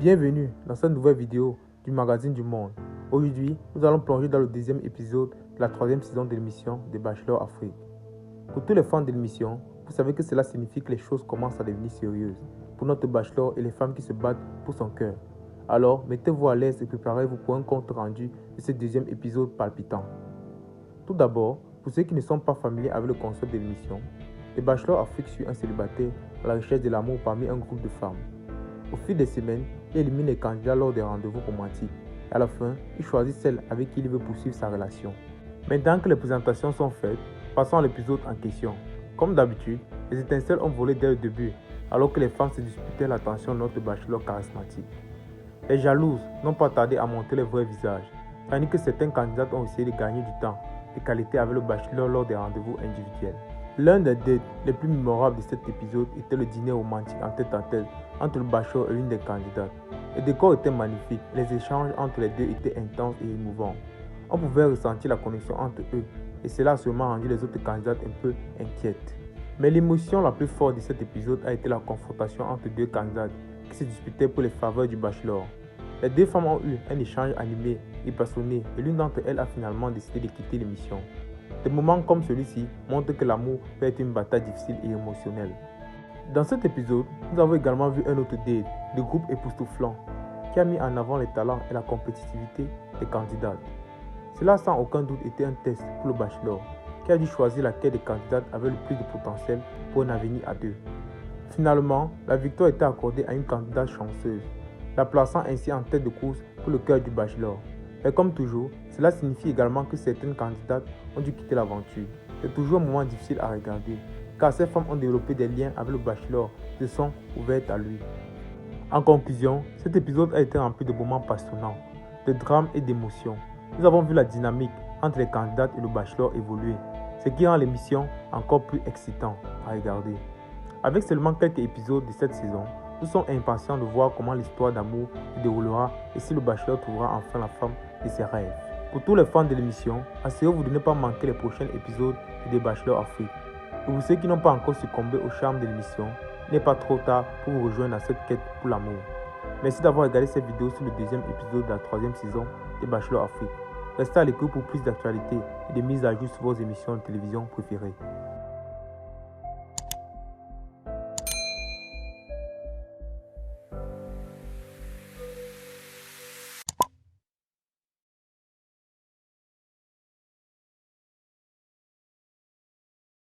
Bienvenue dans cette nouvelle vidéo du magazine du Monde. Aujourd'hui, nous allons plonger dans le deuxième épisode de la troisième saison de l'émission de Bachelor Afrique. Pour tous les fans de l'émission, vous savez que cela signifie que les choses commencent à devenir sérieuses pour notre Bachelor et les femmes qui se battent pour son cœur. Alors, mettez-vous à l'aise et préparez-vous pour un compte rendu de ce deuxième épisode palpitant. Tout d'abord, pour ceux qui ne sont pas familiers avec le concept de l'émission, le Bachelor Afrique suit un célibataire à la recherche de l'amour parmi un groupe de femmes. Au fil des semaines, il élimine les candidats lors des rendez-vous romantiques. Et à la fin, il choisit celle avec qui il veut poursuivre sa relation. Maintenant que les présentations sont faites, passons à l'épisode en question. Comme d'habitude, les étincelles ont volé dès le début, alors que les femmes se disputaient l'attention de notre Bachelor charismatique. Les jalouses n'ont pas tardé à montrer les vrais visages, tandis que certains candidats ont essayé de gagner du temps de qualité avec le Bachelor lors des rendez-vous individuels. L'un des dates les plus mémorables de cet épisode était le dîner romantique en tête-à-tête entre le Bachelor et l'une des candidates. Le décor était magnifique, les échanges entre les deux étaient intenses et émouvants. On pouvait ressentir la connexion entre eux et cela a sûrement rendu les autres candidates un peu inquiètes. Mais l'émotion la plus forte de cet épisode a été la confrontation entre deux candidates qui se disputaient pour les faveurs du Bachelor. Les deux femmes ont eu un échange animé et passionné et l'une d'entre elles a finalement décidé de quitter l'émission. Des moments comme celui-ci montrent que l'amour peut être une bataille difficile et émotionnelle. Dans cet épisode, nous avons également vu un autre date, le groupe époustouflant, qui a mis en avant les talents et la compétitivité des candidates. Cela sans aucun doute était un test pour le Bachelor, qui a dû choisir laquelle des candidates avait le plus de potentiel pour un avenir à deux. Finalement, la victoire était accordée à une candidate chanceuse, la plaçant ainsi en tête de course pour le cœur du Bachelor. Mais comme toujours, cela signifie également que certaines candidates ont dû quitter l'aventure. C'est toujours un moment difficile à regarder, car ces femmes ont développé des liens avec le Bachelor et se sont ouvertes à lui. En conclusion, cet épisode a été rempli de moments passionnants, de drames et d'émotions. Nous avons vu la dynamique entre les candidates et le Bachelor évoluer, ce qui rend l'émission encore plus excitante à regarder. Avec seulement quelques épisodes de cette saison, nous sommes impatients de voir comment l'histoire d'amour se déroulera et si le Bachelor trouvera enfin la femme de ses rêves. Pour tous les fans de l'émission, assurez-vous de ne pas manquer les prochains épisodes de Bachelor Afrique. Et pour ceux qui n'ont pas encore succombé au charme de l'émission, il n'est pas trop tard pour vous rejoindre dans cette quête pour l'amour. Merci d'avoir regardé cette vidéo sur le deuxième épisode de la troisième saison de Bachelor Afrique. Restez à l'écoute pour plus d'actualités et de mises à jour sur vos émissions de télévision préférées.